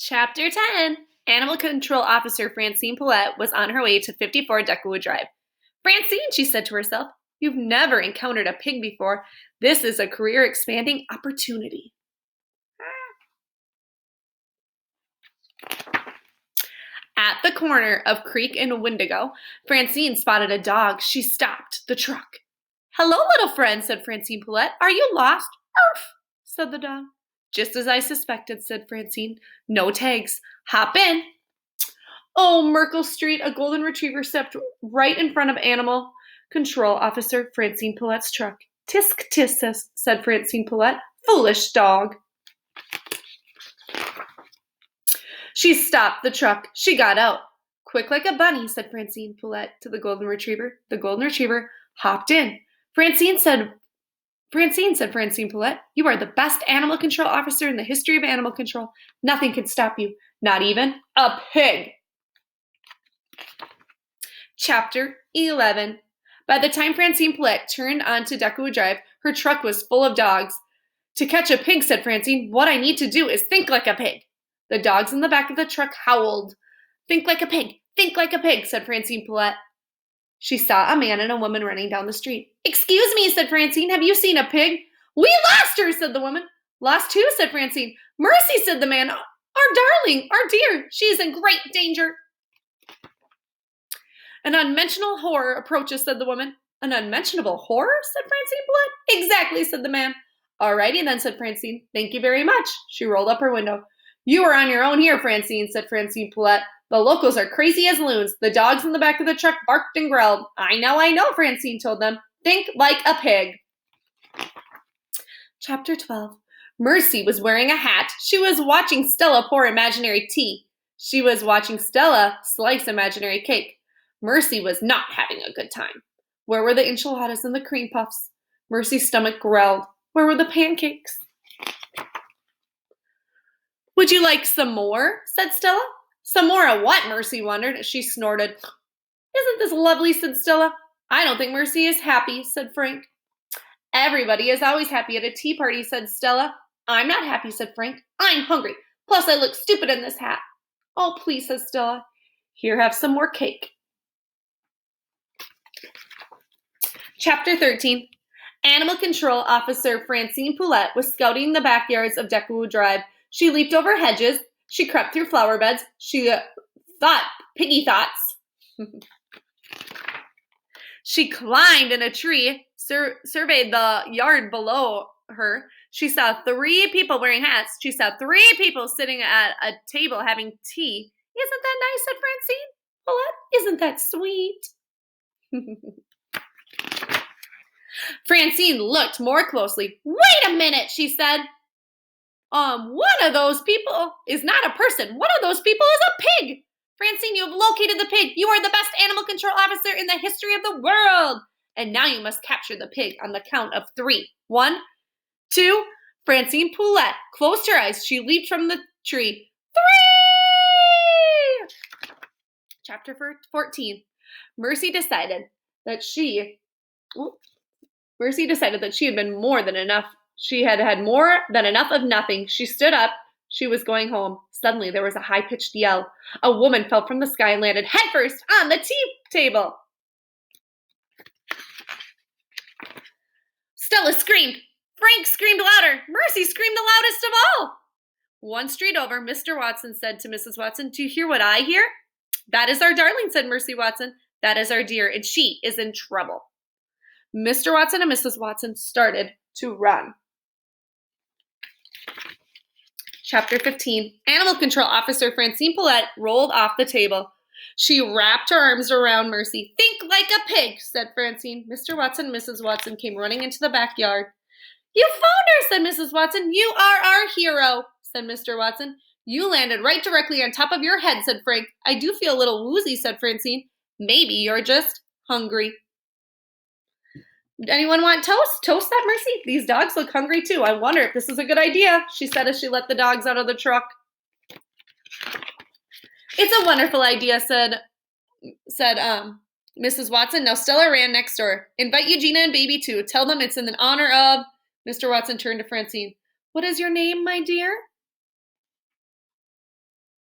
Chapter 10. Animal Control Officer Francine Paulette was on her way to 54 Deckerwood Drive. Francine, she said to herself, you've never encountered a pig before. This is a career-expanding opportunity. At the corner of Creek and Wendigo, Francine spotted a dog. She stopped the truck. Hello, little friend, said Francine Paulette. Are you lost? Arf, said the dog. Just as I suspected, said Francine. No tags. Hop in. Oh, Merkle Street, a golden retriever stepped right in front of Animal Control Officer Francine Paulette's truck. Tisk, tisk, said Francine Paulette. Foolish dog. She stopped the truck. She got out. Quick like a bunny, said Francine Paulette to the golden retriever. The golden retriever hopped in. Francine, said Francine Paulette, you are the best animal control officer in the history of animal control. Nothing can stop you, not even a pig. Chapter 11. By the time Francine Paulette turned onto Deckerwood Drive, her truck was full of dogs. To catch a pig, said Francine, what I need to do is think like a pig. The dogs in the back of the truck howled. Think like a pig, said Francine Paulette. She saw a man and a woman running down the street. Excuse me, said Francine, have you seen a pig? We lost her, said the woman. Lost who, said Francine. Mercy, said the man. Our darling, our dear, she is in great danger. An unmentionable horror approaches, said the woman. An unmentionable horror, said Francine Paulette. Exactly, said the man. All righty then, said Francine. Thank you very much. She rolled up her window. You are on your own here, Francine, said Francine Paulette. The locals are crazy as loons. The dogs in the back of the truck barked and growled. I know, Francine told them. Think like a pig. Chapter 12. Mercy was wearing a hat. She was watching Stella pour imaginary tea. She was watching Stella slice imaginary cake. Mercy was not having a good time. Where were the enchiladas and the cream puffs? Mercy's stomach growled. Where were the pancakes? Would you like some more? Said Stella. Some more of what? Mercy wondered. She snorted. Isn't this lovely? Said Stella. I don't think Mercy is happy, said Frank. Everybody is always happy at a tea party, said Stella. I'm not happy, said Frank. I'm hungry. Plus, I look stupid in this hat. Oh, please, said Stella. Here, have some more cake. Chapter 13. Animal Control Officer Francine Paulette was scouting the backyards of Deckerwood Drive. She leaped over hedges. She crept through flower beds. She thought piggy thoughts. She climbed in a tree, surveyed the yard below her. She saw 3 people wearing hats. She saw 3 people sitting at a table having tea. Isn't that nice, said Francine Paulette? Isn't that sweet? Francine looked more closely. Wait a minute, she said. One of those people is not a person. One of those people is a pig. Francine, you have located the pig. You are the best animal control officer in the history of the world. And now you must capture the pig on the count of 3. 1, 2. Francine Paulette closed her eyes. She leaped from the tree. 3! Chapter 14. Mercy decided that she had been more than enough. She had had more than enough of nothing. She stood up. She was going home. Suddenly, there was a high-pitched yell. A woman fell from the sky and landed headfirst on the tea table. Stella screamed. Frank screamed louder. Mercy screamed the loudest of all. One street over, Mr. Watson said to Mrs. Watson, do you hear what I hear? That is our darling, said Mercy Watson. That is our dear, and she is in trouble. Mr. Watson and Mrs. Watson started to run. Chapter 15. Animal Control Officer Francine Paulette rolled off the table. She wrapped her arms around Mercy. Think like a pig, said Francine. Mr. Watson and Mrs. Watson came running into the backyard. You found her, said Mrs. Watson. You are our hero, said Mr. Watson. You landed right directly on top of your head, said Frank. I do feel a little woozy, said Francine. Maybe you're just hungry. Anyone want toast? Toast that, Mercy? These dogs look hungry too. I wonder if this is a good idea, she said as she let the dogs out of the truck. It's a wonderful idea, said Mrs. Watson. Now Stella ran next door. Invite Eugenia and baby too. Tell them it's in honor of... Mr. Watson turned to Francine. What is your name, my dear?